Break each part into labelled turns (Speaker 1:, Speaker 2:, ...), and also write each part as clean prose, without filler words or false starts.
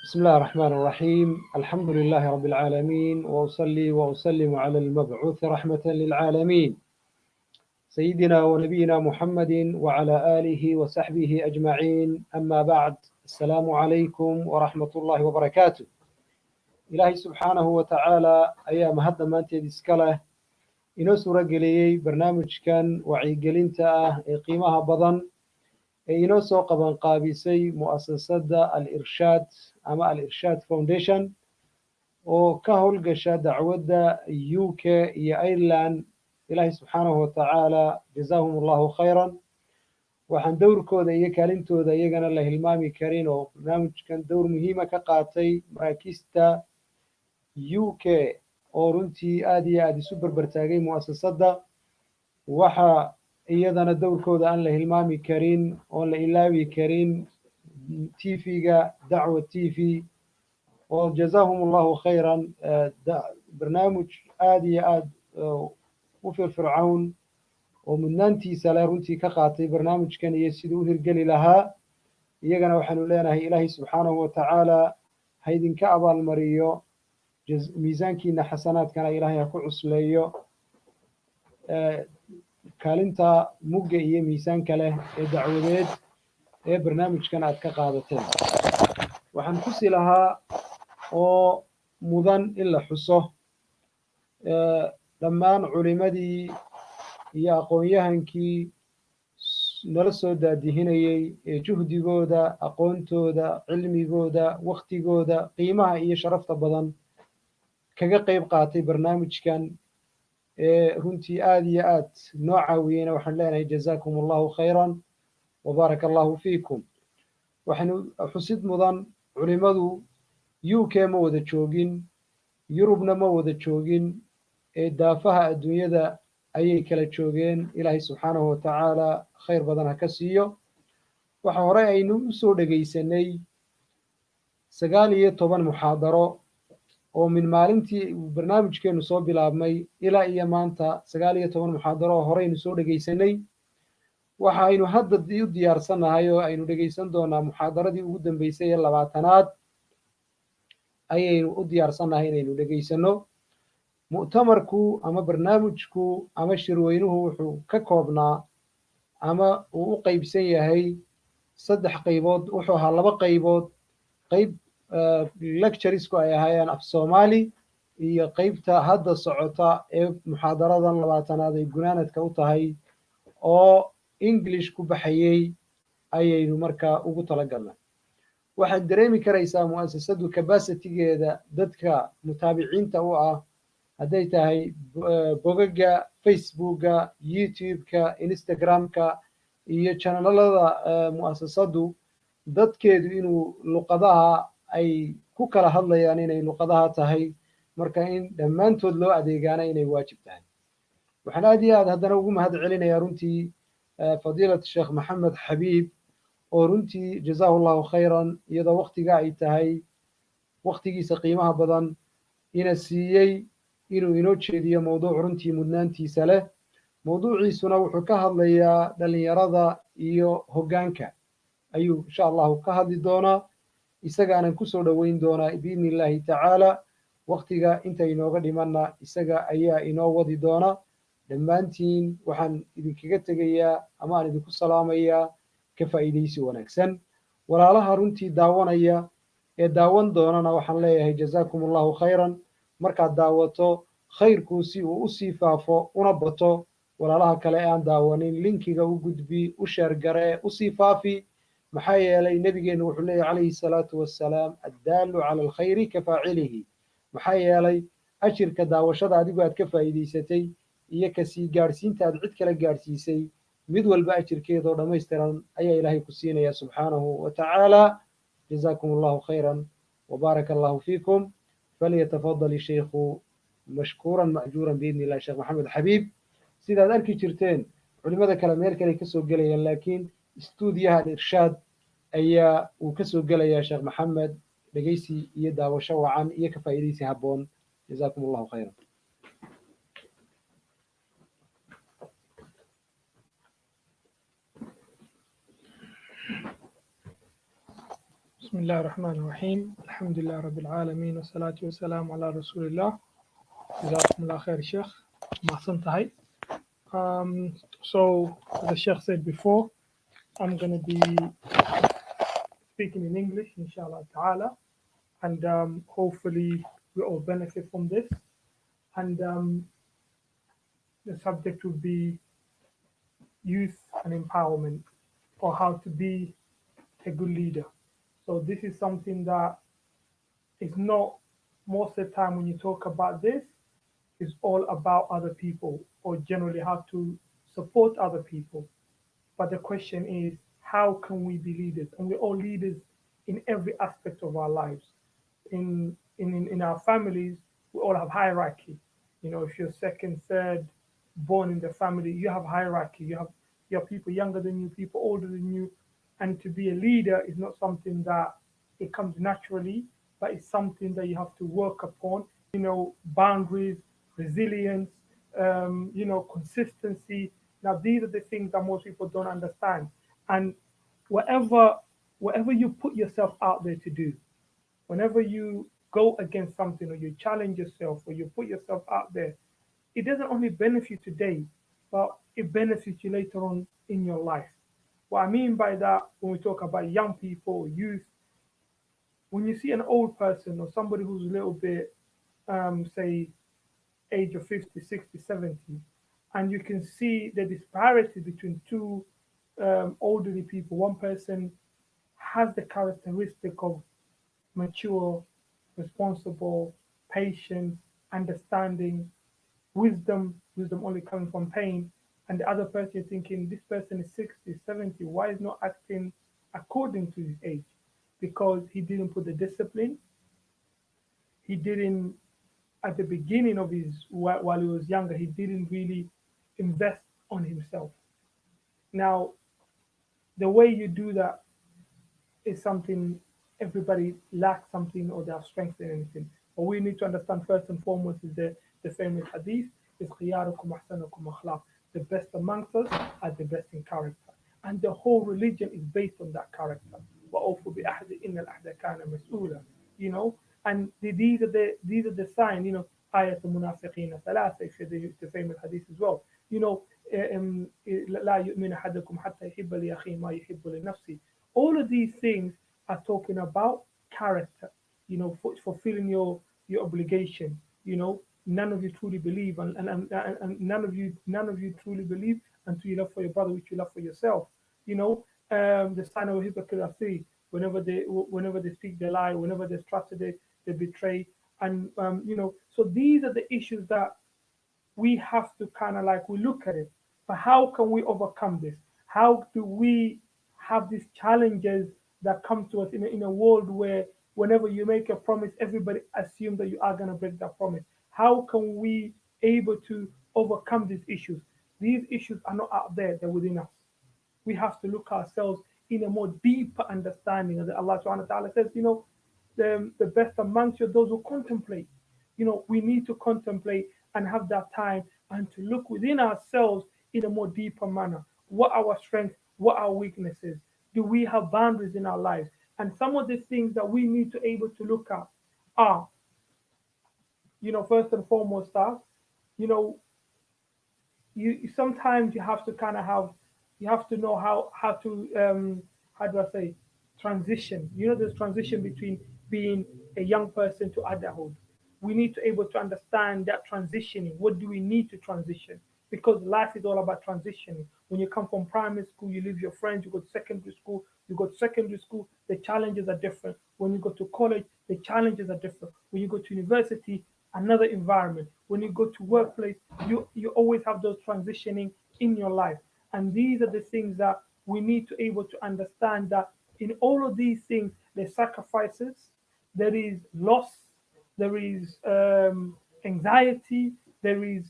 Speaker 1: بسم الله الرحمن الرحيم الحمد لله رب العالمين وأصلي وأسلم على المبعوث رحمة للعالمين سيدنا ونبينا محمد وعلى آله وصحبه أجمعين أما بعد السلام عليكم ورحمة الله وبركاته إلهي سبحانه وتعالى أيام هذا ما أنت ديسكاله إنه سورة قليي برنامج كان وعي قلنتا قيمها بضن inoo soo qaban qaabisay mu'asasada al-Irshad ama al-Irshad Foundation oo ka howlgasha dacwadda UK iyo Ireland ilaahay subxaanahu wa tacaala jazaahum allahu khayran waxaan dowrkooda iyo kaalintooda iyagana la hilmaami karin oo barnaamijkan dowr muhiima ka qaatay maraakiista UK oo runtii aad iyo aad isu berbertaagay mu'asasada waxa iyadana dowrkooda aan la hilmaami karin oon la ilaawi karin TV-ga dacwa TV oo jazaahum allahu khayran barnaamij aad iyo aad u firfircown oo mudnaantiisa leh runtii ka qaatay barnaamijkan iyo siduu u hirgeli lahaa iyagana waxaanu leenahay ilaahay subxaanahu wa tacaala ha idinka abaalmariyo miisaankiina xasanaadkana ilaahay ha ku cusleeyo kaalinta mugga iyo miisaanka leh ee dacwadeed ee barnaamijkan aad ka qaadateen waxaan xusi lahaa oo mudan in la xuso dhammaan culimadii iyo aqoon-yahankii nala soo daadihinayey ee juhdigooda aqoontooda cilmigooda wakhtigooda qiimaha iyo sharafta badan kaga qayb qaatay barnaamijkan runtii aad iyo aad noo caawiyeyna waxaan leenahay jazaakum allahu khayran wabaaraka allahu fiikum waxaynu xusid mudan culimadu UK ma wada joogin yurubna ma wada joogin ee daafaha adduunyada ayay kala joogeen ilaahay subxaanahu wa tacaala khayr badan ha ka siiyo waxa hore aynu u soo dhegaysanay 19 muxaadaro oo min maalintii barnaamijkeenu soo bilaabmay ilaa iyo maanta 19 muxaadaro oo horeynu soo dhegaysanay waxa aynu hadda u diyaarsanahay oo aynu dhegaysan doonaa muxaadaradii ugu dambeysay ee 20aad ayaynu u diyaarsanahay inaynu dhegaysano mu'tamarku ama barnaamijku ama shirweynuhu wuxuu ka koobnaa ama uu u qaybsan yahay 3 qaybood wuxuu ahaa 2 qaybood qayb lecturesku ay ahaayeen af Soomaali iyo qaybta hadda socota ee muxaadaradan 20aad ay gunaanadka u tahay oo English ku baxayay ayaynu markaa ugu talagalnay waxaad dareemi karaysaa mu'asasadu capacity-geeda dadka mutaabiciinta u ah hadday tahay bogaga Facebooka YouTube-ka Instagram-ka iyo channelada mu'asasadu dadkeedu inuu luqadaha ay ku kala hadlayaan inay luqadaha tahay marka in dhammaantood loo adeegaana inay waajib tahay waxaan aad iyo aad haddana ugu mahad celinayaa runtii fadiilat sheekh maxamed xabiib oo runtii jazaahu allahu khayran iyadoo waqtiga ay tahay waqtigiisa qiimaha badan ina siiyey inuu inoo jeediyo mowduuc runtii mudnaantiisa leh mowduuciisuna wuxuu ka hadlayaa dhalinyarada iyo hoggaanka ayuu insha allahu ka hadli doonaa isagaanan ku soo dhoweyn doonaa biidni illaahi tacaala waqtiga inta inooga dhimanna isaga ayaa inoo wadi doona dhammaantiin waxaan idinkaga tegayaa ama aan idinku salaamayaa ka faa'iidaysi wanaagsan walaalaha runtii daawanaya ee daawan doonana waxaan leeyahay jazaakum allahu khayran markaad daawato khayrkuu si uu u sii faafo una bato walaalaha kale ee aan daawanin linkiga u gudbi u sheergare u sii faafi maxaa yeelay nabigeennu wuxuu leeyahay calayhi salaatu wassalaam addaalu cala alkhayri ka faacilihi maxaa yeelay ajirka daawashada adigu aad ka faa'iidaysatay iyo kasii gaadhsiinta aad cid kala gaadhsiisay mid walba ajirkeedoo dhammaystiran ayaa ilaahay ku siinaya subxaanahu wa tacaala jazaakum allahu khayran wabaaraka allahu fiikum falyatafadal ishaykhu mashkuuran ma'juuran biidni illahi sheekh maxamed xabiib sidaad arki jirteen culimada kale meel kale ka soo gelayaan laakiin istuudiyaha al-Irshaad ayaa uu ka soo gelayaa sheekh maxamed dhegaysi iyo daawasho wacan iyo ka faa'iidaysi habboon jazaakum allahu khayran
Speaker 2: بسم الله الرحمن الرحيم الحمد لله رب العالمين والصلاة والسلام على رسول الله. جزاكم الله خير Sheikh. محسن تهي. So as the Sheikh said before, I'm going to be speaking in English, inshallah ta'ala, and hopefully we all benefit from this. And the subject will be youth and empowerment, or how to be a good leader. So this is something that is not, most of the time when you talk about this, is all about other people, or generally how to support other people. But the question is, how can we be leaders? And we're all leaders in every aspect of our lives. In our families, we all have hierarchy. You know, if you're second, third, born in the family, you have hierarchy. You have people younger than you, people older than you, and to be a leader is not something that it comes naturally, but it's something that you have to work upon. You know, boundaries, resilience, consistency. Now, these are the things that most people don't understand. And whatever whatever you put yourself out there to do, whenever you go against something or you challenge yourself or you put yourself out there, it doesn't only benefit you today, but it benefits you later on in your life. What I mean by that, when we talk about young people or youth, when you see an old person or somebody who's a little bit, say, age of 50, 60, 70, and you can see the disparity between two elderly people. One person has the characteristic of mature, responsible, patient, understanding, wisdom only coming from pain, and the other person you're thinking, this person is 60, 70, why is not acting according to his age? Because he didn't put the discipline, he didn't, at the beginning of his, while he was younger, he didn't really invest on himself. Now, the way you do that is something, everybody lacks something or they have strength in anything. But we need to understand first and foremost is the famous hadith is خياركم أحسنكم أخلاق. The best amongst us are the best in character. And the whole religion is based on that character. وَأَوْفُوا بِأَحْدِ إِنَّ الْأَحْدَ كَانَ مَسْئُولًا. You know, and these are the signs, you know, آية المنافقين ثلاثة, the famous hadith as well. You know, لا يؤمن أحدكم حتى يحب لأخيه ما يحب لنفسه. All of these things are talking about character, you know, fulfilling your obligation. You know, none of you truly believe, and none of you truly believe until you love for your brother which you love for yourself. You know, the sign of hypocrisy, whenever they speak, they lie. Whenever they trusted, they betray. And so these are the issues that we have to kind of like we look at it. But how can we overcome this? How do we have these challenges that come to us in a world where whenever you make a promise, everybody assumes that you are going to break that promise? How can we able to overcome these issues? These issues are not out there, they're within us. We have to look ourselves in a more deeper understanding of that. Allah subhanahu wa ta'ala says, the best amongst you are those who contemplate. We need to contemplate and have that time and to look within ourselves in a more deeper manner. What are our strengths? What are our weaknesses? Do we have boundaries in our lives? And some of the things that we need to able to look at are, first and foremost, you know, you sometimes you have to kind of have you have to know how to how do I say transition. There's transition between being a young person to adulthood. We need to able to understand that transitioning. What do we need to transition? Because life is all about transitioning. When you come from primary school, you leave your friends, you go to secondary school, the challenges are different. When you go to college, the challenges are different. When you go to university, another environment. When you go to workplace, you always have those transitioning in your life. And these are the things that we need to able to understand that in all of these things, there's sacrifices, there is loss, there is anxiety, there is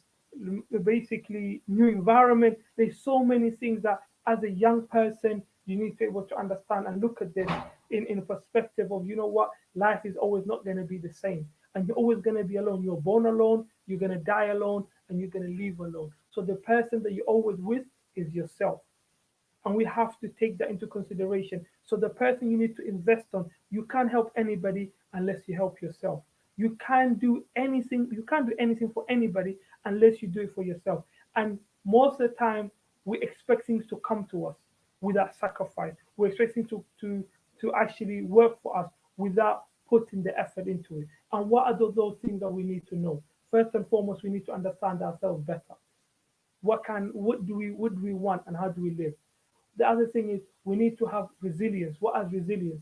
Speaker 2: basically new environment. There's so many things that as a young person, you need to be able to understand and look at this in a perspective of, life is always not going to be the same. And you're always going to be alone. You're born alone, you're going to die alone, and you're going to live alone. So the person that you're always with is yourself. And we have to take that into consideration. So the person you need to invest on, you can't help anybody unless you help yourself. You can't do anything for anybody unless you do it for yourself. And most of the time we expect things to come to us without sacrifice. We expect things to actually work for us without putting the effort into it. And what are those things that we need to know? First and foremost, we need to understand ourselves better. What do we want, and how do we live? The other thing is we need to have resilience. What is resilience?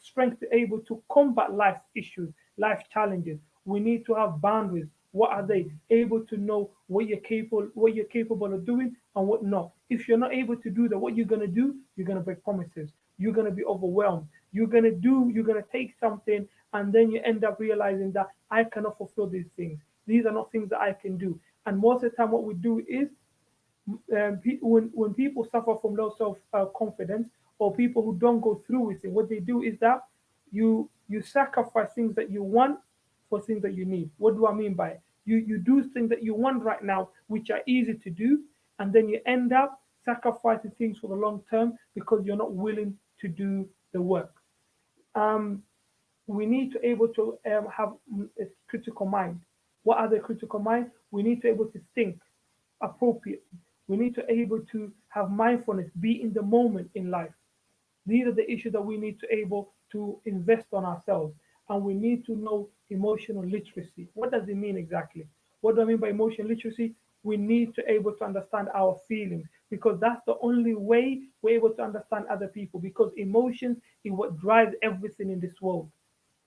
Speaker 2: Strength to able to combat life issues, life challenges. We need to have boundaries. What are they? Able to know what you're capable of doing and what not. If you're not able to do that, what you're gonna do? You're gonna break promises. You're gonna be overwhelmed. You're gonna take something, and then you end up realizing that I cannot fulfill these things. These are not things that I can do. And most of the time, what we do is when people suffer from low self confidence, or people who don't go through with it, what they do is that you sacrifice things that you want for things that you need. What do I mean by it? You do things that you want right now, which are easy to do, and then you end up sacrificing things for the long term because you're not willing to do the work. Um, we need to able to have a critical mind. What are the critical mind? We need to able to think appropriately. We need to able to have mindfulness, be in the moment in life. These are the issues that we need to able to invest on ourselves. And we need to know emotional literacy. What does it mean exactly? What do I mean by emotional literacy? We need to able to understand our feelings, because that's the only way we're able to understand other people, because emotions is what drives everything in this world.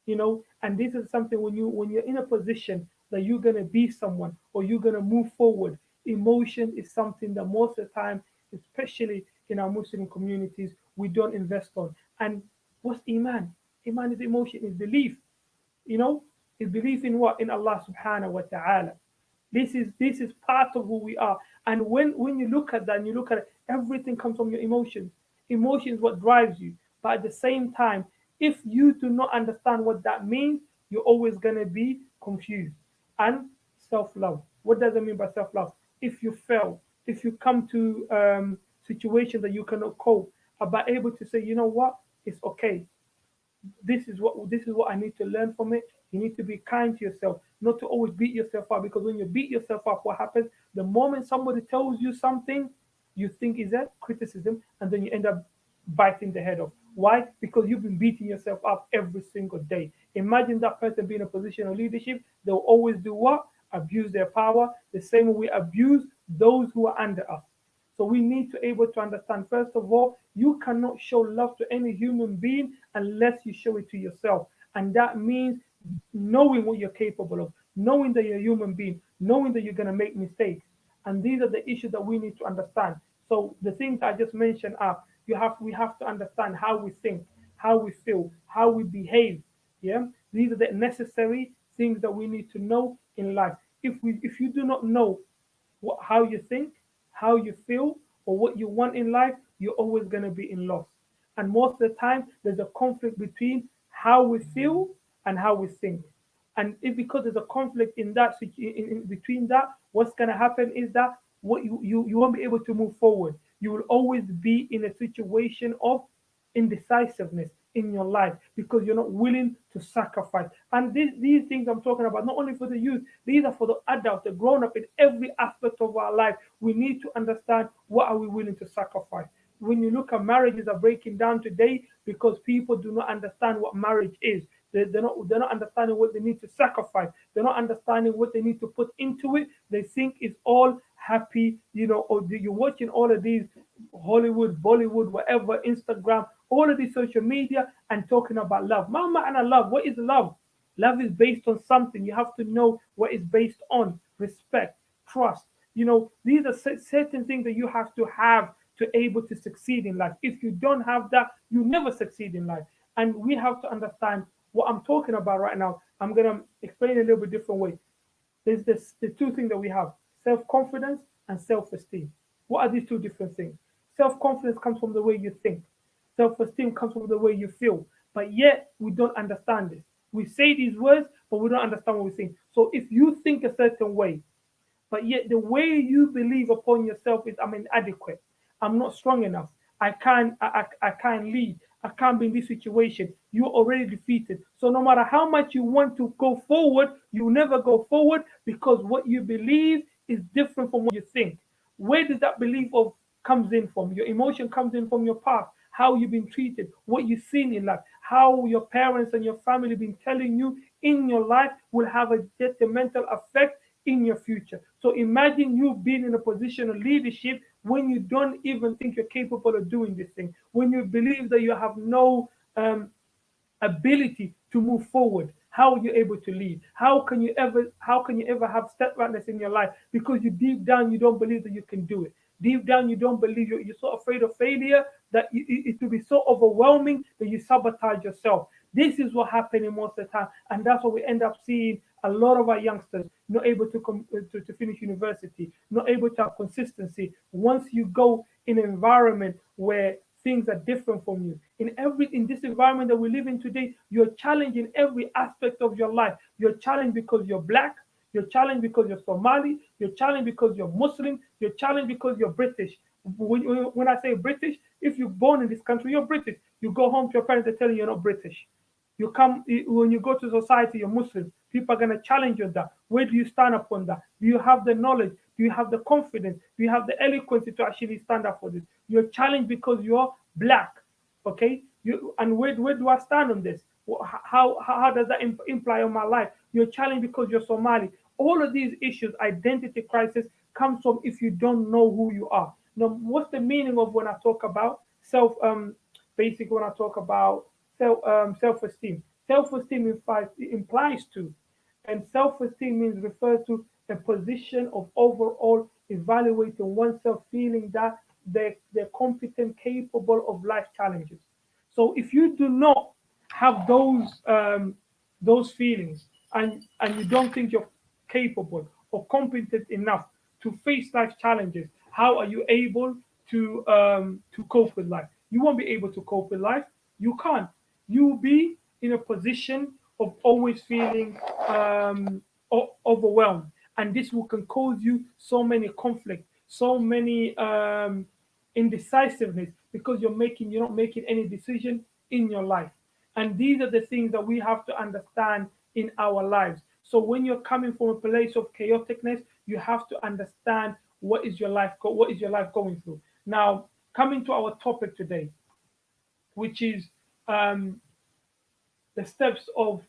Speaker 2: And this is something, when you're in a position that you're going to be someone, or you're going to move forward. Emotion is something that most of the time, especially in our Muslim communities, we don't invest on. And what's iman? Iman is emotion, is belief. you know is belief in what? In Allah subhanahu wa ta'ala. This is part of who we are. And when you look at that, and you look at it, everything comes from your emotions. Emotion is what drives you. But at the same time, if you do not understand what that means, you're always going to be confused. And self-love, what does it mean by self-love? If you fail, if you come to situations that you cannot cope, but able to say, you know what, it's okay, this is what I need to learn from it. You need to be kind to yourself, not to always beat yourself up. Because when you beat yourself up, what happens? The moment somebody tells you something, you think is that criticism, and then you end up biting the head off. Why? Because you've been beating yourself up every single day. Imagine that person being in a position of leadership. They'll always do what? Abuse their power, the same way we abuse those who are under us. So we need to able to understand, first of all, you cannot show love to any human being unless you show it to yourself. And that means knowing what you're capable of, knowing that you're a human being, knowing that you're going to make mistakes. And these are the issues that we need to understand. So the things I just mentioned are, we have to understand how we think, how we feel, how we behave. Yeah, these are the necessary things that we need to know in life. If you do not know how you think, how you feel, or what you want in life, you're always going to be in loss. And most of the time, there's a conflict between how we feel and how we think. And if because there's a conflict in that in between that, what's going to happen is that you won't be able to move forward. You will always be in a situation of indecisiveness in your life because you're not willing to sacrifice. And these things I'm talking about, not only for the youth, these are for the adults, the grown up in every aspect of our life. We need to understand what are we willing to sacrifice. When you look at marriages are breaking down today because people do not understand what marriage is. They're not understanding what they need to sacrifice. They're not understanding what they need to put into it. They think it's all happy, or you're watching all of these Hollywood, Bollywood, whatever, Instagram, all of these social media and talking about love. Mama and I love. What is love? Love is based on something. You have to know what it's based on. Respect, trust. These are certain things that you have to able to succeed in life. If you don't have that, you never succeed in life. And we have to understand what I'm talking about right now. I'm gonna explain a little bit different way. There's the two things that we have: self-confidence and self-esteem. What are these two different things? Self-confidence comes from the way you think. Self-esteem comes from the way you feel. But yet we don't understand this. We say these words, but we don't understand what we think. So if you think a certain way, but yet the way you believe upon yourself is I'm inadequate, I'm not strong enough, I can't lead. I can't be in this situation. You're already defeated. So no matter how much you want to go forward, you never go forward because what you believe is different from what you think. Where does that belief of comes in from? Your emotion comes in from your past, how you've been treated, what you've seen in life, how your parents and your family been telling you in your life will have a detrimental effect in your future. So imagine you being in a position of leadership when you don't even think you're capable of doing this thing, when you believe that you have no ability to move forward. How are you able to lead? How can you ever have steadfastness in your life? Because you deep down you don't believe that you can do it. Deep down you don't believe you're so afraid of failure that it will be so overwhelming that you sabotage yourself. This is what happening most of the time, and that's what we end up seeing a lot of our youngsters not able to finish university, not able to have consistency. Once you go in an environment where things are different from you, in this environment that we live in today, you're challenged in every aspect of your life. You're challenged because you're black. You're challenged because you're Somali. You're challenged because you're Muslim. You're challenged because you're British. When I say British, if you're born in this country, you're British. You go home to your parents, they tell you you're not British. When you go to society, you're Muslim. People are going to challenge you on that. Where do you stand up on that? Do you have the knowledge? Do you have the confidence? Do you have the eloquence to actually stand up for this? You're challenged because you're black. Okay, and where do I stand on this? How does that imply on my life? You're challenged because you're Somali. All of these issues, identity crisis, comes from if you don't know who you are. Now, what's the meaning of when I talk about basically when I talk about self-esteem? Self-esteem implies to, and self-esteem means refers to a position of overall evaluating oneself, feeling that they're competent, capable of life challenges. So if you do not have those feelings, and you don't think you're capable or competent enough to face life challenges, how are you able to cope with life? You won't be able to cope with life. You can't. You'll be in a position of always feeling overwhelmed, and this will can cause you so many conflicts, so many indecisiveness, because you're not making any decision in your life. And these are the things that we have to understand in our lives. So when you're coming from a place of chaoticness, you have to understand what is your life going through. Now, coming to our topic today, which is um, the steps of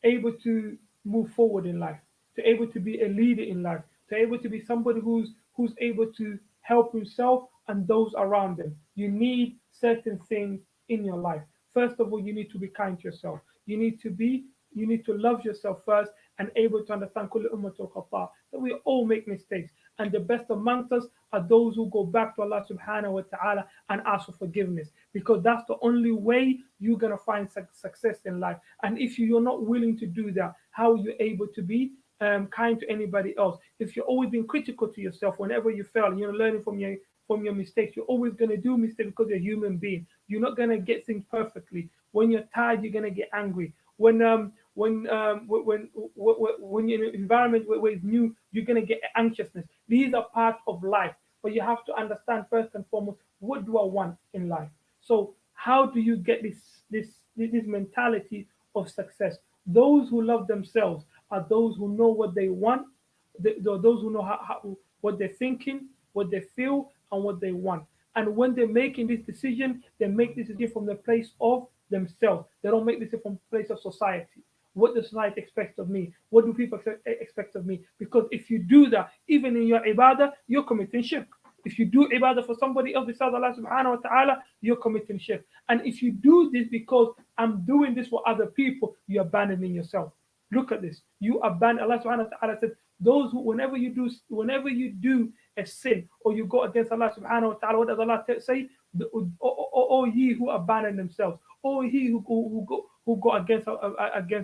Speaker 2: able to move forward in life, to able to be a leader in life, to able to be somebody who's able to help himself and those around them. You need certain things in your life. First of all, you need to be kind to yourself. You need to love yourself first and able to understand that we all make mistakes. And the best amongst us are those who go back to Allah subhanahu wa ta'ala and ask for forgiveness, because that's the only way you're going to find success in life. And if you're not willing to do that, how are you able to be kind to anybody else? If you're always being critical to yourself whenever you fail, and you're learning from your mistakes, you're always going to do mistakes because you're a human being. You're not going to get things perfectly. When you're tired, you're going to get angry. When you're in an environment where it's new, you're going to get anxiousness. These are part of life, but you have to understand first and foremost, what do I want in life? So how do you get this mentality of success? Those who love themselves are those who know what they want, those who know what they're thinking, what they feel, and what they want. And when they're making this decision, they make this decision from the place of themselves. They don't make this from the place of society. What does society expect of me? What do people expect of me? Because if you do that, even in your ibadah, you're committing shirk. If you do ibadah for somebody else besides Allah subhanahu wa ta'ala, you're committing shirk. And if you do this because I'm doing this for other people, you're abandoning yourself. Look at this. You abandon. Allah subhanahu wa ta'ala said, those who whenever you do a sin or you go against Allah subhanahu wa ta'ala, what does Allah say? O ye who abandon themselves, or he who go against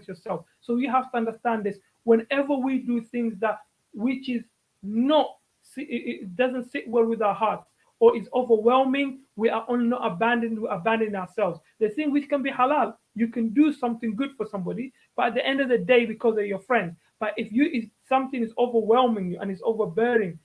Speaker 2: yourself. So you have to understand this. Whenever we do things that which is not, it doesn't sit well with our hearts, or is overwhelming, we are only not abandoning ourselves. The thing which can be halal, you can do something good for somebody, but at the end of the day, because they're your friends. But if something is overwhelming you and is overbearing,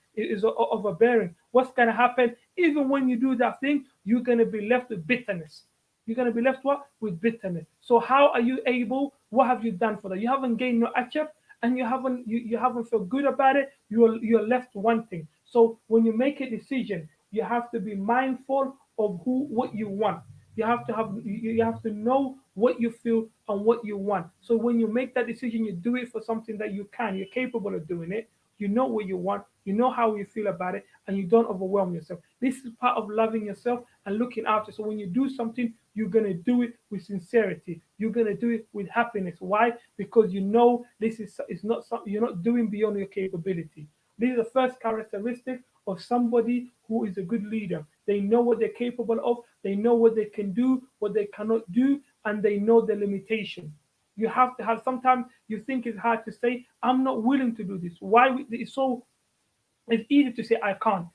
Speaker 2: what's going to happen Even when you do that thing, you're going to be left with bitterness. You're going to be left what? With bitterness. So how are you able? What have you done for that? You haven't gained no ajr, and you haven't felt good about it. You're left wanting. So when you make a decision, you have to be mindful of what you want. You have to know what you feel and what you want. So when you make that decision, you do it for something that you're capable of doing it. You know what you want, you know how you feel about it, and you don't overwhelm yourself. This is part of loving yourself and looking after. So when you do something, you're gonna do it with sincerity. You're gonna do it with happiness. Why? Because you know this is not something you're not doing beyond your capability. This is the first characteristic of somebody who is a good leader. They know what they're capable of, they know what they can do, what they cannot do, and they know the limitation. You have to have, sometimes you think it's hard to say, I'm not willing to do this. Why? It's easy to say I can't,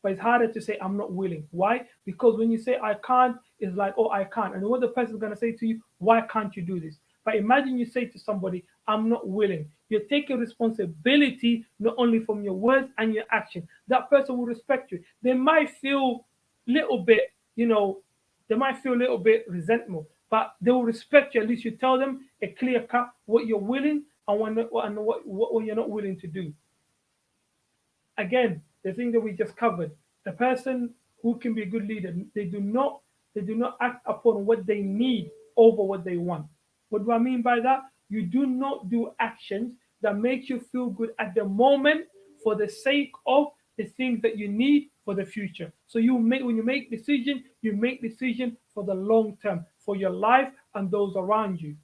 Speaker 2: but it's harder to say I'm not willing. Why? Because when you say I can't, it's like, oh, I can't. And what the person's going to say to you, why can't you do this? But imagine you say to somebody, I'm not willing. You're taking responsibility not only from your words and your action. That person will respect you. They might feel little bit, they might feel a little bit resentful, but they will respect you. At least you tell them a clear cut what you're willing and what you're not willing to do. Again, the thing that we just covered, the person who can be a good leader, they do not act upon what they need over what they want. What do I mean by that? You do not do actions that make you feel good at the moment for the sake of the things that you need for the future. So when you make decision, you make decision for the long term, for your life and those around you.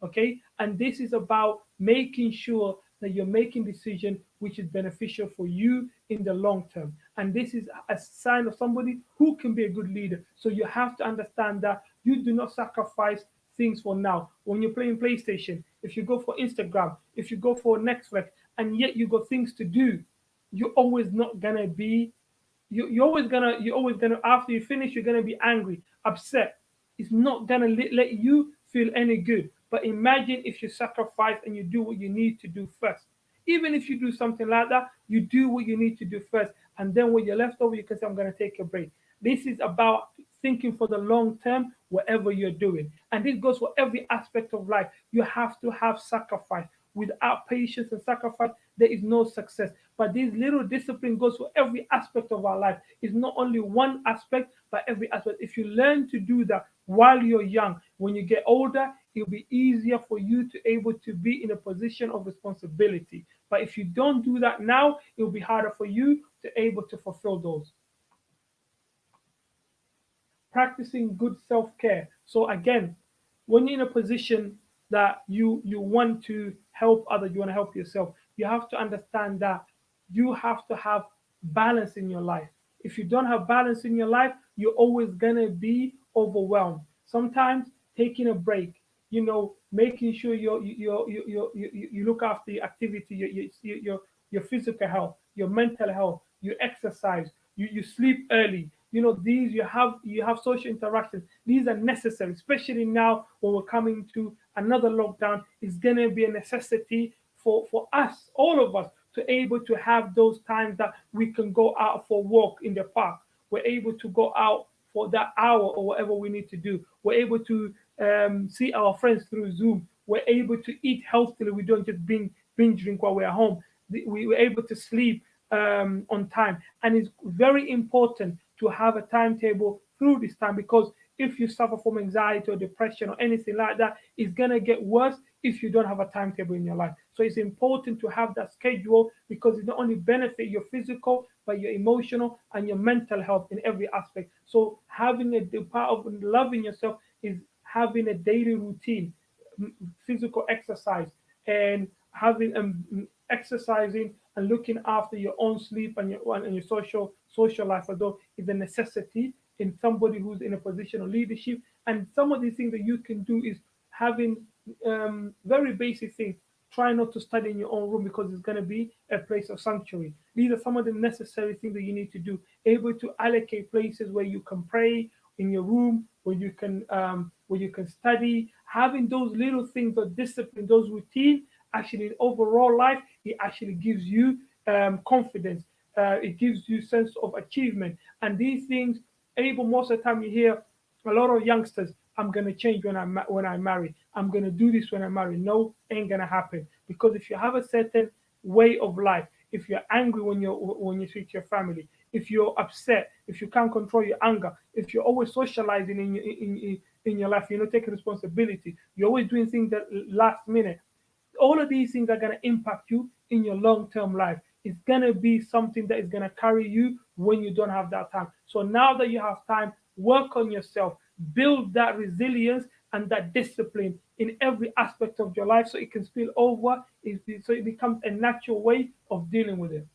Speaker 2: Okay, and this is about making sure that you're making decision which is beneficial for you in the long term. And this is a sign of somebody who can be a good leader. So you have to understand that you do not sacrifice things for now. When you're playing PlayStation, if you go for Instagram, if you go for Netflix, and yet you got things to do, you're always not gonna be you're always gonna after you finish, you're gonna be angry, upset. It's not gonna let you feel any good. But imagine if you sacrifice and you do what you need to do first. Even if you do something like that, you do what you need to do first, and then when you're left over, you can say, I'm gonna take a break. This is about thinking for the long term, whatever you're doing. And this goes for every aspect of life. You have to have sacrifice. Without patience and sacrifice, there is no success. But this little discipline goes for every aspect of our life. It's not only one aspect, but every aspect. If you learn to do that while you're young, when you get older, it'll be easier for you to able to be in a position of responsibility. But if you don't do that now, it'll be harder for you to able to fulfill those. Practicing good self-care. So again, when you're in a position that you want to help others, you want to help yourself, you have to understand that you have to have balance in your life. If you don't have balance in your life, you're always gonna be overwhelmed. Sometimes taking a break, making sure you look after your activity, your physical health, your mental health, you exercise, you sleep early. These you have social interactions. These are necessary, especially now when we're coming to another lockdown. It's gonna be a necessity for us, all of us, to able to have those times that we can go out for a walk in the park. We're able to go out for that hour or whatever we need to do. We're able to see our friends through Zoom. We're able to eat healthily. We don't just binge drink while we're at home. We're able to sleep on time. And it's very important to have a timetable through this time, because if you suffer from anxiety or depression or anything like that, it's going to get worse if you don't have a timetable in your life. So it's important to have that schedule, because it not only benefit your physical, but your emotional and your mental health in every aspect. So having the part of loving yourself is having a daily routine, physical exercise, and having exercising and looking after your own sleep and your social life, although is a necessity in somebody who's in a position of leadership. And some of these things that you can do is having very basic things. Try not to study in your own room, because it's going to be a place of sanctuary. These are some of the necessary things that you need to do. Able to allocate places where you can pray in your room, where you can study. Having those little things of discipline, those routine, actually in overall life, it actually gives you confidence. it gives you sense of achievement. And these things, able most of the time you hear a lot of youngsters, I'm gonna change when I marry. I'm gonna do this when I marry. No, ain't gonna happen. Because if you have a certain way of life, if you're angry when you speak to your family, if you're upset, if you can't control your anger, if you're always socializing in your life, you're not taking responsibility, you're always doing things that last minute, all of these things are going to impact you in your long-term life. It's going to be something that is going to carry you when you don't have that time. So now that you have time, work on yourself, build that resilience and that discipline in every aspect of your life so it can spill over, so it becomes a natural way of dealing with it.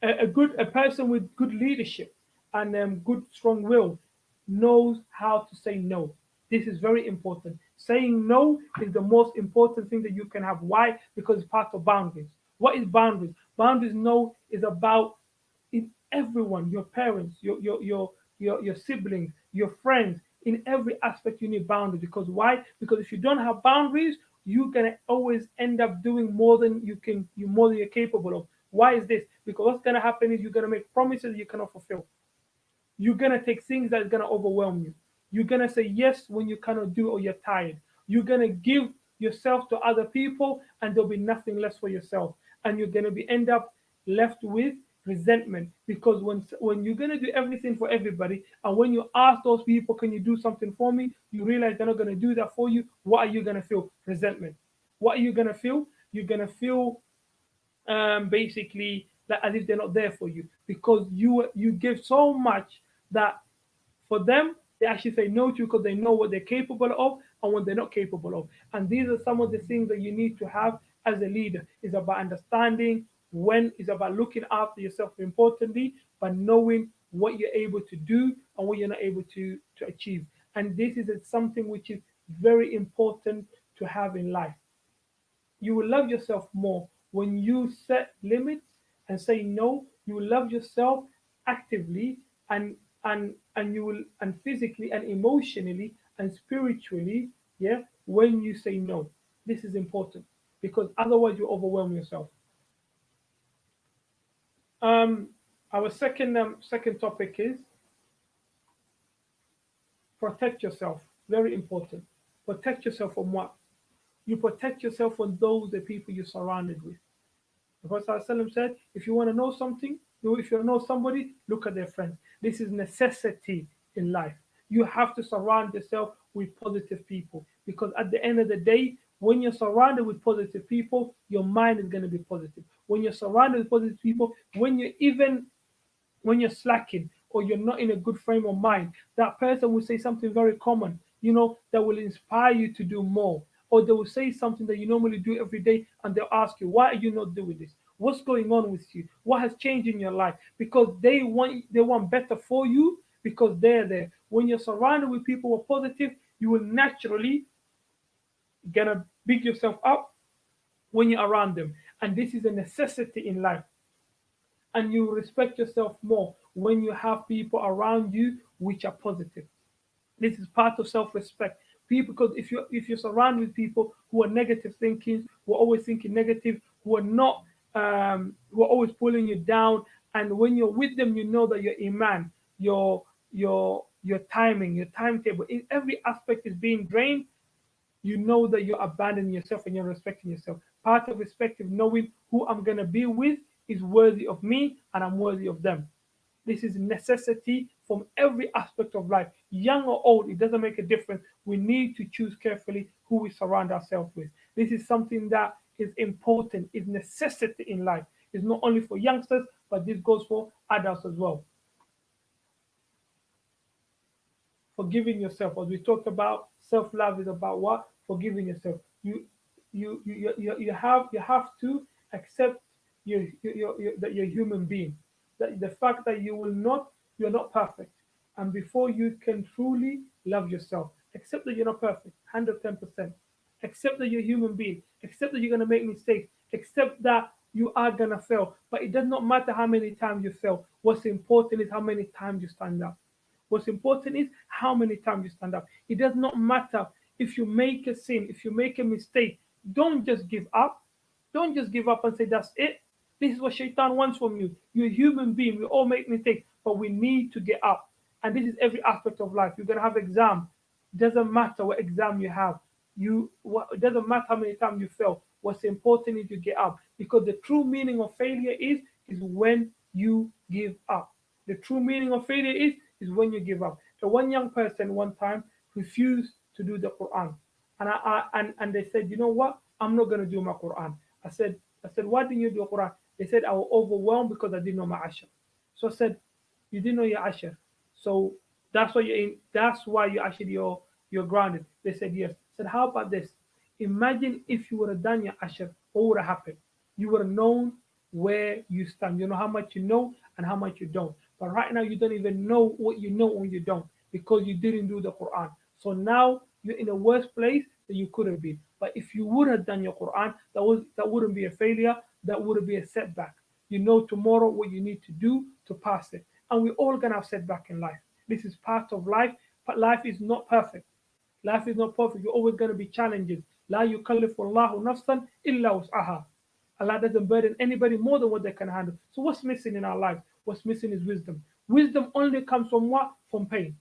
Speaker 2: A person with good leadership and good strong will knows how to say no. This is very important. Saying no is the most important thing that you can have. Why? Because it's part of boundaries. What is boundaries? Boundaries no is about in everyone, your parents, your siblings, your friends. In every aspect, you need boundaries. Because why? Because if you don't have boundaries, you're gonna always end up doing more than you're capable of. Why is this? Because what's gonna happen is you're gonna make promises you cannot fulfill. You're gonna take things that's gonna overwhelm you. You're gonna say yes when you cannot do or you're tired. You're gonna give yourself to other people and there'll be nothing left for yourself. And you're gonna be end up left with resentment because when you're gonna do everything for everybody and when you ask those people, can you do something for me? You realize they're not gonna do that for you. What are you gonna feel? Resentment. What are you gonna feel? You're gonna feel basically that as if they're not there for you because you give so much that for them they actually say no to you because they know what they're capable of and what they're not capable of. And these are some of the things that you need to have as a leader. It's about understanding when, it's about looking after yourself importantly, but knowing what you're able to do and what you're not able to achieve. And this is something which is very important to have in life. You will love yourself more when you set limits and say no. You will love yourself actively and you will and physically and emotionally and spiritually, yeah, when you say no. This is important because otherwise you overwhelm yourself. Um, our second topic is protect yourself. Very important. Protect yourself from what? You protect yourself from those the people you're surrounded with. The Prophet ﷺ said, if you want to know something, if you know somebody, look at their friends. This is necessity in life. You have to surround yourself with positive people because at the end of the day, when you're surrounded with positive people, your mind is going to be positive. When you're surrounded with positive people, when you're slacking or you're not in a good frame of mind, that person will say something very common, that will inspire you to do more. Or they will say something that you normally do every day and they'll ask you, why are you not doing this? What's going on with you? What has changed in your life? Because they want better for you because they're there. When you're surrounded with people who are positive, you will naturally gonna big yourself up when you're around them. And this is a necessity in life and you respect yourself more when you have people around you which are positive. This is part of self-respect. People, because if you're surrounded with people who are negative thinking, who are always thinking negative, who are not, who are always pulling you down, and when you're with them, you know that your iman, your timing, your timetable, in every aspect is being drained. You know that you're abandoning yourself and you're respecting yourself. Part of respect is knowing who I'm going to be with is worthy of me and I'm worthy of them. This is a necessity from every aspect of life, young or old, it doesn't make a difference. We need to choose carefully who we surround ourselves with. This is something that is important, is necessity in life. It's not only for youngsters, but this goes for adults as well. Forgiving yourself, as we talked about, self-love is about what? Forgiving yourself. You have to accept that you're a human being. That the fact that you're not perfect, and before you can truly love yourself, accept that you're not perfect, 110%. Accept that you're a human being. Accept that you're gonna make mistakes. Accept that you are gonna fail. But it does not matter how many times you fail. What's important is how many times you stand up. What's important is how many times you stand up. It does not matter if you make a sin, if you make a mistake. Don't just give up. Don't just give up and say that's it. This is what shaitan wants from you. You're a human being. We all make mistakes, but we need to get up. And this is every aspect of life. You're gonna have exam. Doesn't matter what exam you have. It doesn't matter how many times you fail. What's important is you get up. Because the true meaning of failure is when you give up. The true meaning of failure is when you give up. So one young person one time refused to do the Quran. And they said, you know what? I'm not gonna do my Quran. I said, why didn't you do Quran? They said I was overwhelmed because I didn't know my Ashar. So I said, you didn't know your Ashar. So that's why you actually you're grounded. They said yes. I said, how about this? Imagine if you would have done your Ashar, what would have happened? You would have known where you stand. You know how much you know and how much you don't. But right now you don't even know what you know when you don't because you didn't do the Quran. So now you're in a worse place than you could have been. But if you would have done your Quran, that wouldn't be a failure. That wouldn't be a setback. You know tomorrow what you need to do to pass it. And we're all gonna have setback in life. This is part of life, but life is not perfect. Life is not perfect. You're always gonna be challenges. La yukallifu Allahu nafsan illa wus'aha. Allah doesn't burden anybody more than what they can handle. So what's missing in our lives? What's missing is wisdom. Wisdom only comes from what? From pain.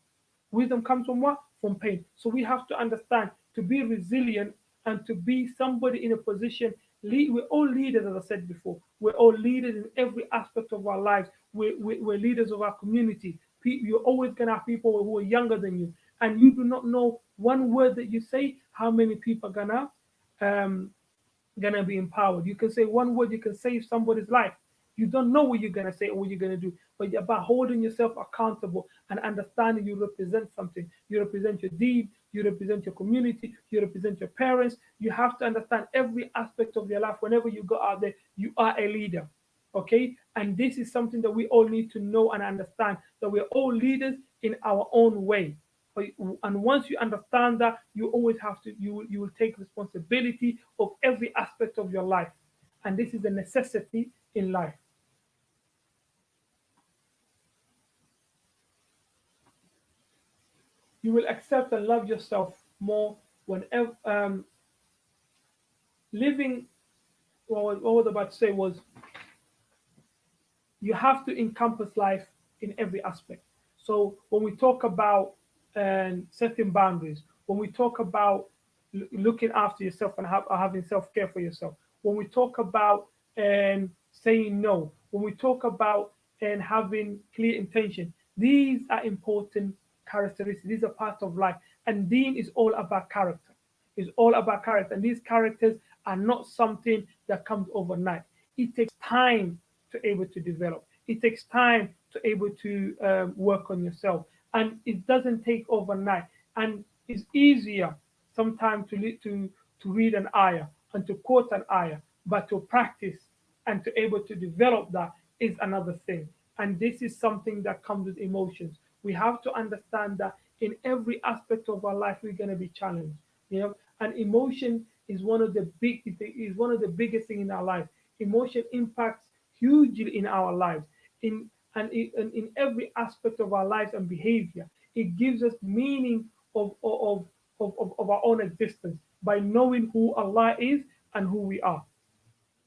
Speaker 2: Wisdom comes from what? From pain. So we have to understand to be resilient and to be somebody in a position. We're all leaders, as I said before. We're all leaders in every aspect of our lives. We're leaders of our community. You're always going to have people who are younger than you. And you do not know one word that you say, how many people are gonna be empowered. You can say one word, you can save somebody's life. You don't know what you're gonna say or what you're gonna do, but about holding yourself accountable and understanding you represent something. You represent your deed, you represent your community, you represent your parents. You have to understand every aspect of your life. Whenever you go out there, you are a leader. Okay? And this is something that we all need to know and understand that we're all leaders in our own way. And once you understand that, you always have to you will take responsibility of every aspect of your life, and this is a necessity in life. You will accept and love yourself more whenever living. What I was about to say was you have to encompass life in every aspect. So when we talk about setting boundaries, when we talk about looking after yourself and having self care for yourself, when we talk about saying no, when we talk about having clear intention, these are important characteristics. These are part of life, and Deen is all about character. It's all about character, and these characters are not something that comes overnight. It takes time to able to develop. It takes time to able to work on yourself, and it doesn't take overnight. And it's easier sometimes to read an ayah and to quote an ayah, but to practice and to able to develop that is another thing. And this is something that comes with emotions. We have to understand that in every aspect of our life we're going to be challenged. And emotion is one of the biggest thing in our life. Emotion impacts hugely in our lives, in every aspect of our lives and behavior. It gives us meaning of our own existence by knowing who Allah is and who we are.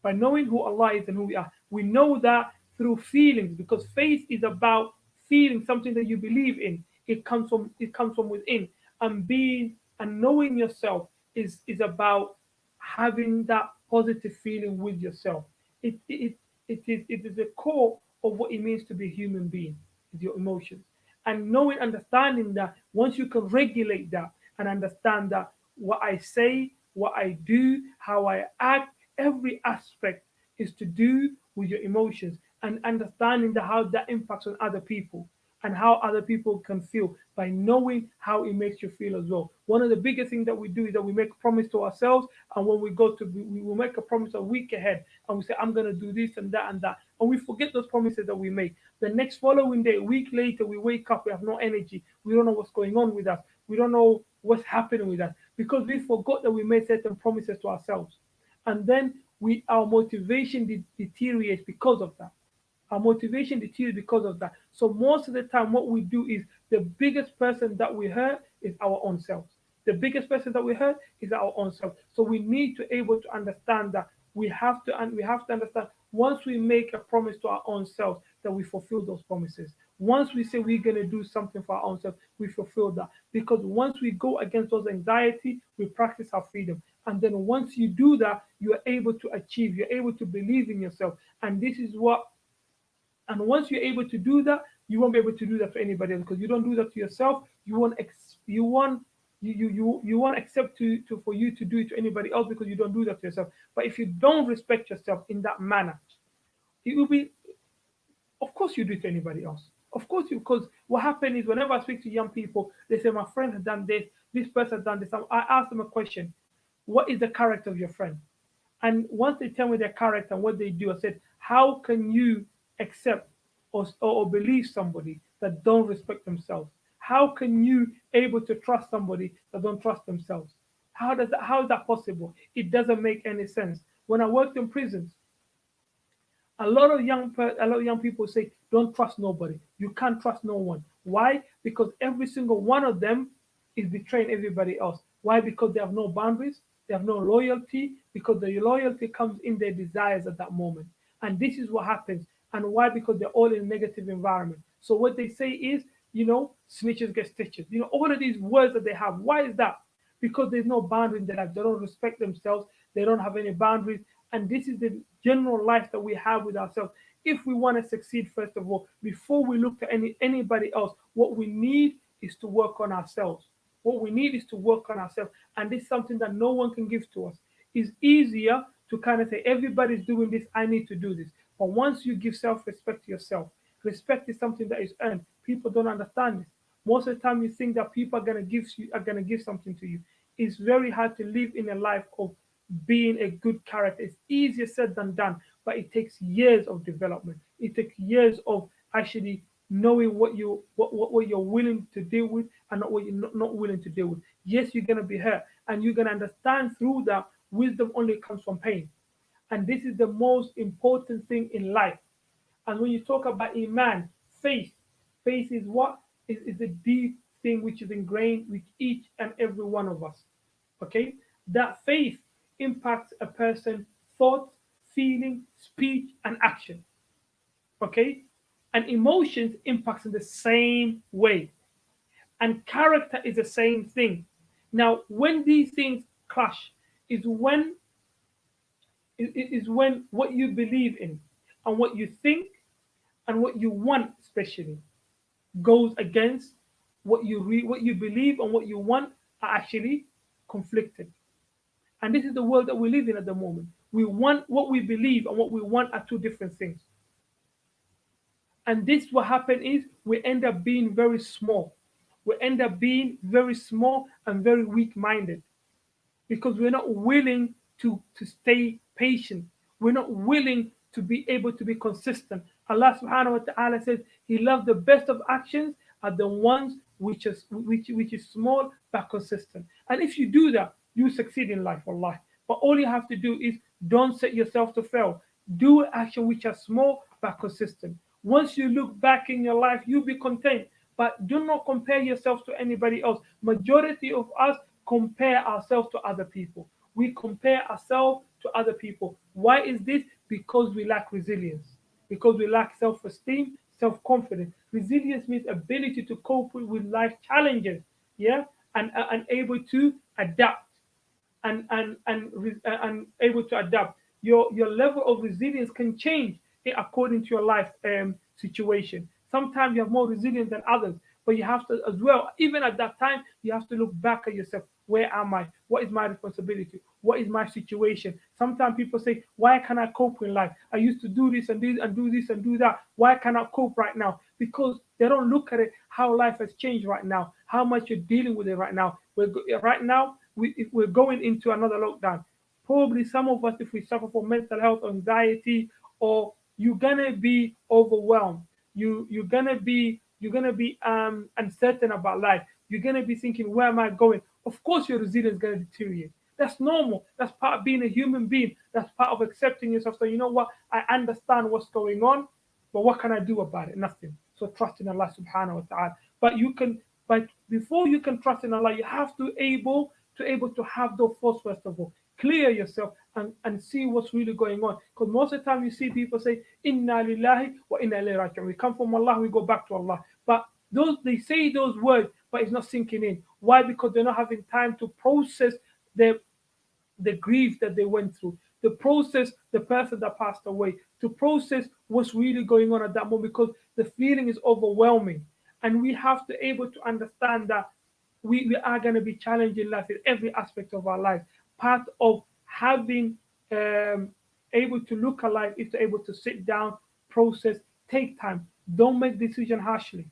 Speaker 2: By knowing who Allah is and who we are, we know that through feelings, because faith is about feeling something that you believe in. It comes from within, and being and knowing yourself is about having that positive feeling with yourself. It is the core of what it means to be a human being, is your emotions. And knowing, understanding that once you can regulate that and understand that what I say, what I do, how I act, every aspect is to do with your emotions, and understanding that how that impacts on other people and how other people can feel by knowing how it makes you feel as well. One of the biggest things that we do is that we make a promise to ourselves, and when we will make a promise a week ahead, and we say, I'm going to do this and that, and we forget those promises that we make. The next following day, a week later, we wake up, we have no energy, we don't know what's going on with us, we don't know what's happening with us, because we forgot that we made certain promises to ourselves. And then our motivation deteriorates because of that. Our motivation deteriorates because of that. So most of the time, what we do is the biggest person that we hurt is our own selves. The biggest person that we hurt is our own self. So we need to able to understand that we have to understand Once we make a promise to our own selves, that we fulfill those promises. Once we say we're going to do something for our own self, we fulfill that. Because once we go against those anxiety, we practice our freedom. And then once you do that, you are able to achieve, you're able to believe in yourself. And this is what, and once you're able to do that, you won't be able to do that for anybody else, because you don't do that to yourself. You won't accept to for you to do it to anybody else, because you don't do that to yourself. But if you don't respect yourself in that manner, it will be, of course you do it to anybody else. Of course you, because what happened is, whenever I speak to young people, they say my friend has done this person has done this. I ask them a question: what is the character of your friend? And once they tell me their character and what they do, I said, how can you accept or believe somebody that don't respect themselves? How can you able to trust somebody that don't trust themselves? How is that possible? It doesn't make any sense. When I worked in prisons, a lot of young people say, don't trust nobody. You can't trust no one. Why? Because every single one of them is betraying everybody else. Why? Because they have no boundaries, they have no loyalty, because the loyalty comes in their desires at that moment. And this is what happens. And why? Because they're all in a negative environment. So what they say is, snitches get stitches. All of these words that they have. Why is that? Because there's no boundary in their life. They don't respect themselves. They don't have any boundaries. And this is the general life that we have with ourselves. If we want to succeed, first of all, before we look to anybody else, what we need is to work on ourselves. What we need is to work on ourselves. And this is something that no one can give to us. It's easier to kind of say, everybody's doing this, I need to do this. But once you give self-respect to yourself, respect is something that is earned. People don't understand this. Most of the time you think that people are gonna give something to you. It's very hard to live in a life of being a good character. It's easier said than done, but it takes years of development. It takes years of actually knowing what you're willing to deal with and not what you're not willing to deal with. Yes, you're gonna be hurt, and you're gonna understand through that wisdom only comes from pain. And this is the most important thing in life. And when you talk about Iman, faith, faith is what? Is a deep thing which is ingrained with each and every one of us. Okay? That faith impacts a person's thoughts, feeling, speech, and action. Okay? And emotions impacts in the same way. And character is the same thing. Now, when these things clash, is when when what you believe in and what you think and what you want, especially, goes against what you believe and what you want, are actually conflicted. And this is the world that we live in at the moment. We want what we believe and what we want are two different things. And this what happen is we end up being very small. We end up being very small and very weak-minded, because we're not willing to stay patient. We're not willing to be able to be consistent. Allah subhanahu wa ta'ala says He loves the best of actions are the ones which is small but consistent. And if you do that, you succeed in life, Allah. But all you have to do is don't set yourself to fail. Do action which are small but consistent. Once you look back in your life, you'll be content. But do not compare yourself to anybody else. Majority of us compare ourselves to other people. We compare ourselves to other people. Why is this? Because we lack resilience. Because we lack self-esteem, self-confidence. Resilience means ability to cope with life challenges, yeah, and able to adapt, and able to adapt. Your level of resilience can change according to your life situation. Sometimes you have more resilience than others, but you have to as well. Even at that time, you have to look back at yourself. Where am I? What is my responsibility? What is my situation? Sometimes people say, why can I cope in life? I used to do this and this and do this and do that. Why can I cope right now? Because they don't look at it how life has changed right now, how much you're dealing with it right now. Right now, we're going into another lockdown. Probably some of us, if we suffer from mental health, anxiety, or you're gonna be overwhelmed. You're gonna be uncertain about life. You're gonna be thinking, where am I going? Of course, your resilience is gonna deteriorate. That's normal. That's part of being a human being. That's part of accepting yourself. So you know what? I understand what's going on, but what can I do about it? Nothing. So trust in Allah subhanahu wa ta'ala. But before you can trust in Allah, you have to able to have those thoughts first of all. clear yourself and see what's really going on. Because most of the time you see people say, Inna lillahi wa inna ilayhi raji'un. We come from Allah, we go back to Allah. But those they say those words, but it's not sinking in. Why? Because they're not having time to process their the grief that they went through, to process the person that passed away, to process what's really going on at that moment, because the feeling is overwhelming. And we have to able to understand that we are going to be challenged in life in every aspect of our life. Part of having um, able to look alive is to able to sit down, process, take time. Don't make decision harshly.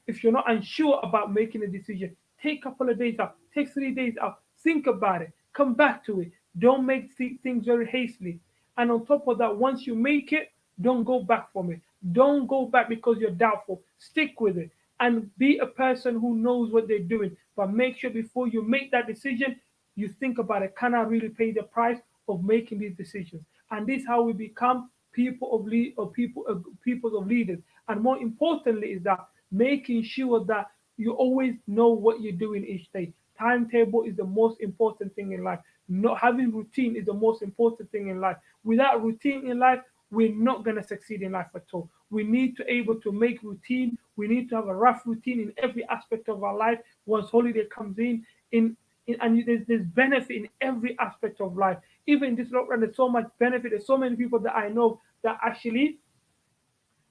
Speaker 2: If you're not unsure about making a decision, take a couple of days out, take 3 days out, think about it, come back to it. Don't make things very hastily. And on top of that, once you make it, don't go back from it. Don't go back because you're doubtful. Stick with it and be a person who knows what they're doing. But make sure before you make that decision, you think about it. Can I really pay the price of making these decisions? And this is how we become people of leaders. And more importantly, is that making sure that you always know what you're doing each day. Timetable is the most important thing in life. Not having routine is the most important thing in life. Without routine in life, we're not going to succeed in life at all. We need to able to make routine. We need to have a rough routine in every aspect of our life. Once holiday comes and there's benefit in every aspect of life. Even in this lockdown, there's so much benefit. There's so many people that I know that actually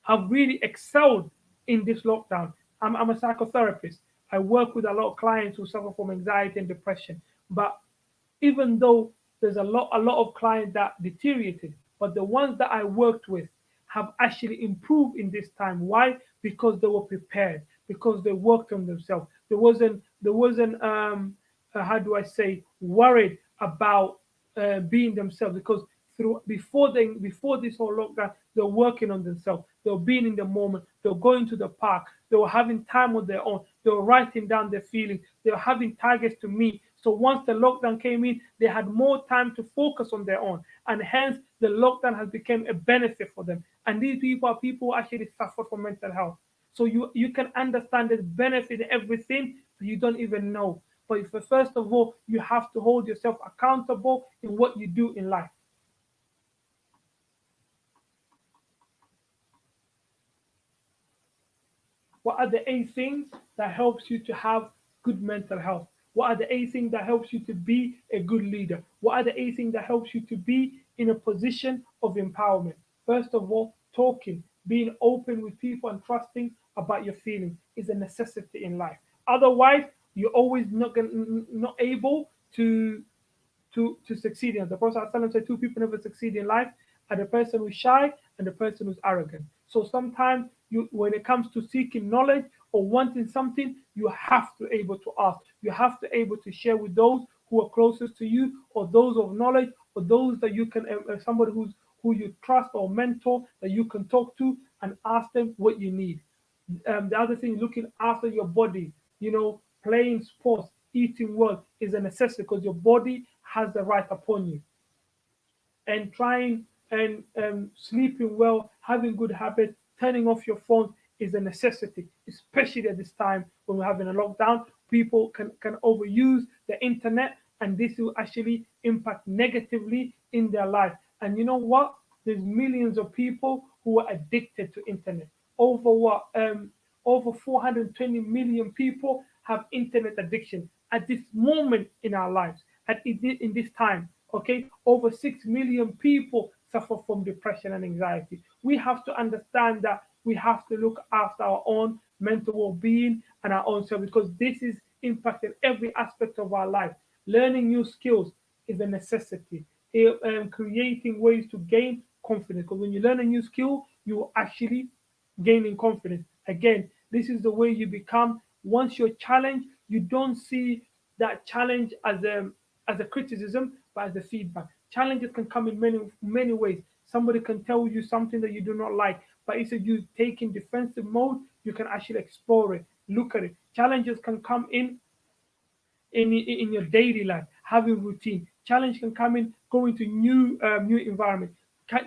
Speaker 2: have really excelled in this lockdown. I'm a psychotherapist. I work with a lot of clients who suffer from anxiety and depression. But even though there's a lot of clients that deteriorated, but the ones that I worked with have actually improved in this time. Why? Because they were prepared, because they worked on themselves. There wasn't how do I say, worried about being themselves, because before this whole lockdown, they're working on themselves. They're being in the moment. They're going to the park. They were having time on their own. They were writing down their feelings. They were having targets to meet. So once the lockdown came in, they had more time to focus on their own, and hence the lockdown has become a benefit for them. And these people are people who actually suffer from mental health. So you can understand the benefit in everything that you don't even know. But first of all, you have to hold yourself accountable in what you do in life. What are the 8 things that helps you to have good mental health? What are the 8 things that helps you to be a good leader? What are the 8 things that helps you to be in a position of empowerment? First of all, talking, being open with people and trusting about your feelings is a necessity in life. Otherwise, you're always not able to succeed in. The Prophet ﷺ said 2 people never succeed in life, are the person who's shy and the person who's arrogant. So sometimes when it comes to seeking knowledge or wanting something, you have to able to ask. You have to able to share with those who are closest to you, or those of knowledge, or those that you can somebody who you trust or mentor that you can talk to and ask them what you need. The other thing, looking after your body, playing sports, eating well is a necessity, because your body has the right upon you. And trying and sleeping well, having good habits, turning off your phone is a necessity, especially at this time when we're having a lockdown. People can overuse the internet, and this will actually impact negatively in their life. And you know what? There's millions of people who are addicted to internet. Over 420 million people have internet addiction at this moment in our lives, in this time. Okay, over 6 million people suffer from depression and anxiety. We have to understand that we have to look after our own mental well-being and our own self, because this is impacting every aspect of our life. Learning new skills is a necessity. Creating ways to gain confidence, because when you learn a new skill, you are actually gaining confidence. Again, this is the way you become. Once you're challenged, you don't see that challenge as a criticism, but as a feedback. Challenges can come in many ways. Somebody can tell you something that you do not like, but instead you take in defensive mode, you can actually explore it, look at it. Challenges can come in your daily life, having routine. Challenge can come in going to new environment.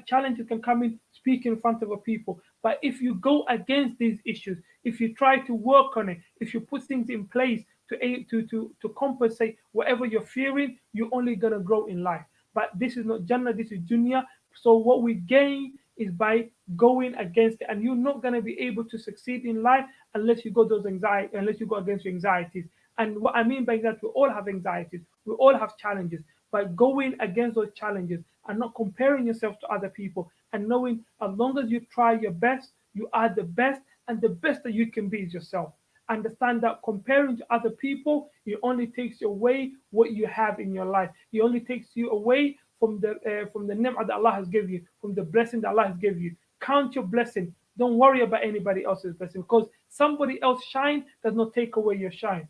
Speaker 2: Challenges can come in speaking in front of a people. But if you go against these issues, if you try to work on it, if you put things in place to compensate whatever you're fearing, you're only gonna grow in life. But this is not Jannah, this is dunya. So what we gain is by going against it, and you're not gonna be able to succeed in life unless you go those anxiety, unless you go against your anxieties. And what I mean by that, we all have anxieties, we all have challenges. But going against those challenges and not comparing yourself to other people, and knowing as long as you try your best, you are the best, and the best that you can be is yourself. Understand that comparing to other people, it only takes away what you have in your life. It only takes you away from the ni'mah that Allah has given you, from the blessing that Allah has given you. Count your blessing. Don't worry about anybody else's blessing, because somebody else shine does not take away your shine.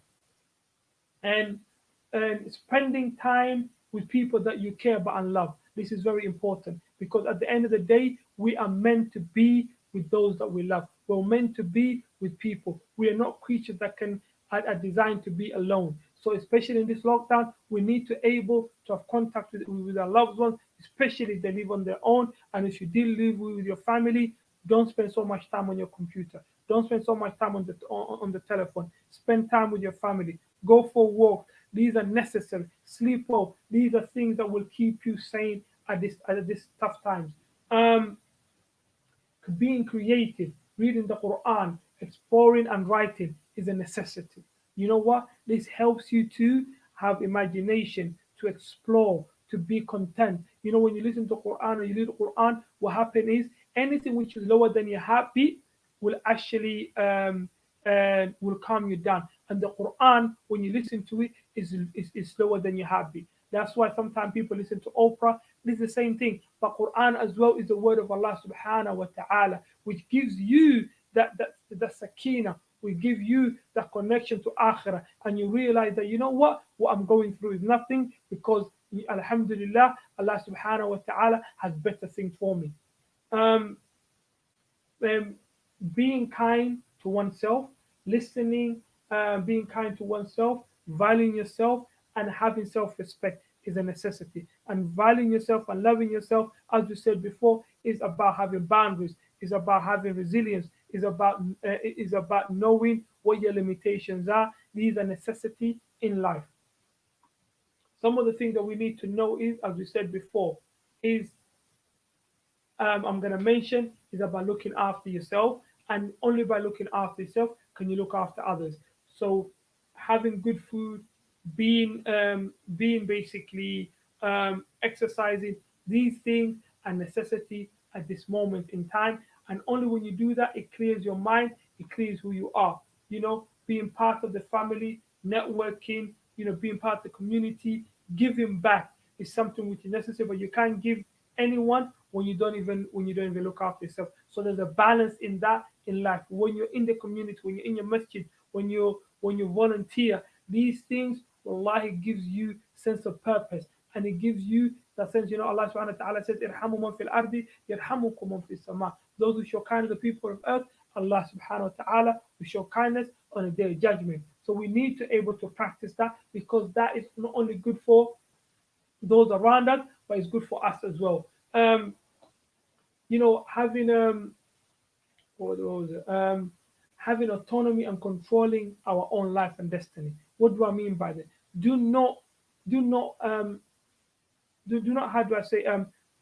Speaker 2: And spending time with people that you care about and love. This is very important, because at the end of the day, we are meant to be with those that we love. We're meant to be with people. We are not creatures that are designed to be alone. So especially in this lockdown, we need to able to have contact with our loved ones, especially if they live on their own. And if you do live with your family, don't spend so much time on your computer. Don't spend so much time on the telephone. Spend time with your family. Go for walks. These are necessary. Sleep well. These are things that will keep you sane at this tough times. Um, Being creative, reading the Quran, exploring and writing is a necessity. You know what? This helps you to have imagination, to explore, to be content. You know, when you listen to Quran or you read the Quran, what happens is anything which is lower than your heartbeat will actually will calm you down. And the Quran, when you listen to it, is slower than your heartbeat. That's why sometimes people listen to Oprah. This is the same thing. But Quran as well is the word of Allah subhanahu wa ta'ala, which gives you that sakina, will give you that connection to akhirah. And you realize that, you know what I'm going through is nothing, because alhamdulillah, Allah subhanahu wa ta'ala has better things for me. Um, um, Being kind to oneself, listening, being kind to oneself, valuing yourself, and having self respect is a necessity. And valuing yourself and loving yourself, as we said before, is about having boundaries, is about having resilience, is about knowing what your limitations are. These are necessity in life. Some of the things that we need to know is, as we said before, is I'm going to mention is about looking after yourself, and only by looking after yourself can you look after others. So, having good food, being basically exercising, these things are necessity at this moment in time. And only when you do that, it clears your mind, it clears who you are. You know, being part of the family, networking, being part of the community, giving back is something which is necessary, but you can't give anyone when you don't even look after yourself. So there's a balance in that in life. When you're in the community, when you're in your masjid, when you volunteer, these things wallahi gives you sense of purpose, and it gives you that sense. Allah subhanahu wa ta'ala says, Irhamu man fil ardi, yarhamukum man fis sama. Those who show kindness to the people of earth, Allah subhanahu wa ta'ala will show kindness on a day of judgment. So we need to able to practice that, because that is not only good for those around us, but it's good for us as well. Um, Having what was it? Having autonomy and controlling our own life and destiny. What do I mean by that? Do not, do not, do not. How do I say?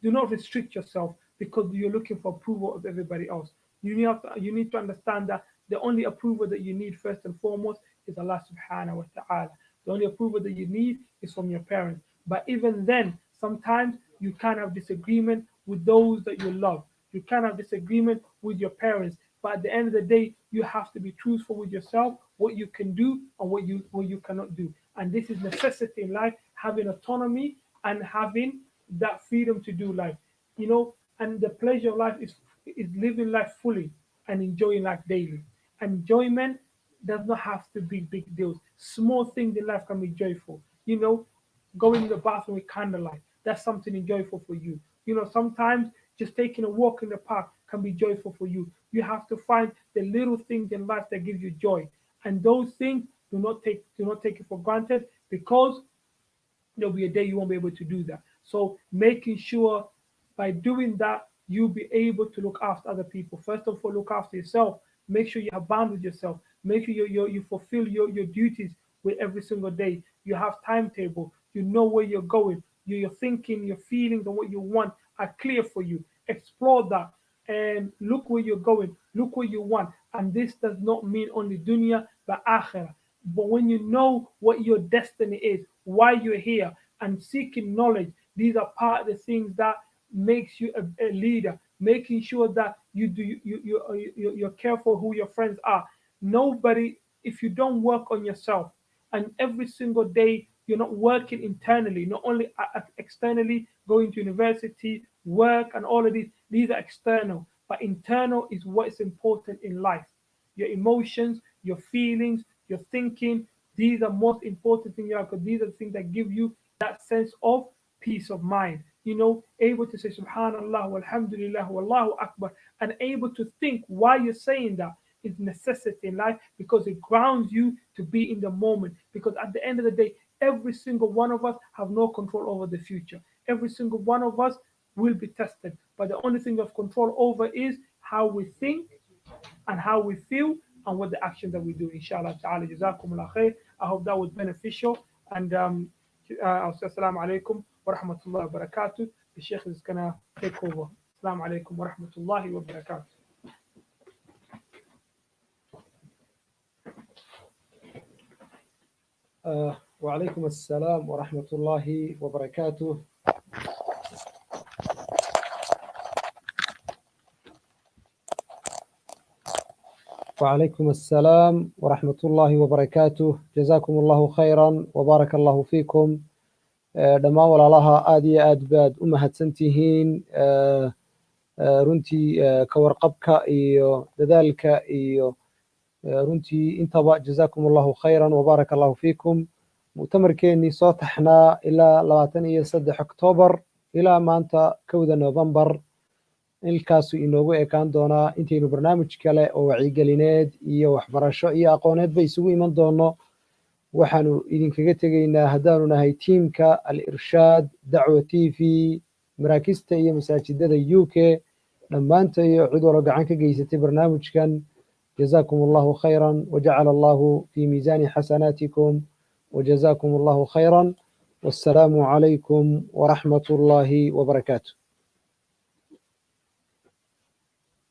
Speaker 2: Do not restrict yourself because you're looking for approval of everybody else. You need to understand that the only approval that you need first and foremost is Allah Subhanahu wa Taala. The only approval that you need is from your parents. But even then, sometimes you can have disagreement with those that you love. You can have disagreement with your parents. But at the end of the day, you have to be truthful with yourself, what you can do and what you cannot do. And this is necessity in life, having autonomy and having that freedom to do life. And the pleasure of life is living life fully and enjoying life daily. Enjoyment does not have to be big deals. Small things in life can be joyful. Going to the bathroom with candlelight, that's something enjoyable for you. Sometimes just taking a walk in the park can be joyful for you. You have to find the little things in life that give you joy, and those things do not take it for granted, because there'll be a day you won't be able to do that. So making sure by doing that you'll be able to look after other people. First of all, look after yourself. Make sure you have boundaries with yourself. Make sure you fulfill your duties with every single day. You have timetable. You know where you're going. Your thinking, your feelings, and what you want are clear for you. Explore that and look where you're going. Look what you want. And this does not mean only dunya, but akhirah. But when you know what your destiny is, why you're here, and seeking knowledge, these are part of the things that makes you a leader. Making sure that you're careful who your friends are. Nobody, if you don't work on yourself, and every single day you're not working internally, not only externally, going to university, work, and all of these are external, but internal is what is important in life. Your emotions, your feelings, your thinking, these are most important things, because these are the things that give you that sense of peace of mind. Able to say Subhanallah, Walhamdulillah, Wallahu Akbar, and able to think why you're saying that is necessity in life, because it grounds you to be in the moment. Because at the end of the day, every single one of us have no control over the future. Every single one of us will be tested. But the only thing we have control over is how we think and how we feel and what the actions that we do. Inshallah ta'ala. Jazakumullah khair. I hope that was beneficial. And I'll say assalamu alaikum wa rahmatullahi wa barakatuh. The Sheikh is going to take over. Assalamu alaikum wa rahmatullahi wa barakatuh.
Speaker 1: وعليكم السلام ورحمة الله وبركاته. وعليكم السلام ورحمة الله وبركاته. جزاكم الله خيرا وبارك الله فيكم. dhammaan walaalaha aad iyo aad baad u mahadsantihiin runtii ka warqabka iyo dadaalka iyo runtii intaba jazaakum allahu khayran wabaaraka allahu fiikum. mu'tamarkeennii soo taxnaa ilaa 23 Oktoobar ilaa maanta 1 Noofembar, ilkaasuu inoogu ekaan doonaa intaynu barnaamij kale oo wacyigelineed iyo waxbarasho iyo aqooneedba isugu iman doono. waxaanu idinkaga tegaynaa haddaanu nahay tiimka Al-Irshad dacwa TV, maraakista iyo masaajidada UK dhammaanta iyo cid walba gacan ka geysatay barnaamijkan. جزاكم الله خيرا وجعل الله في ميزان حسناتكم وجزاكم الله خيرا والسلام عليكم ورحمة الله وبركاته.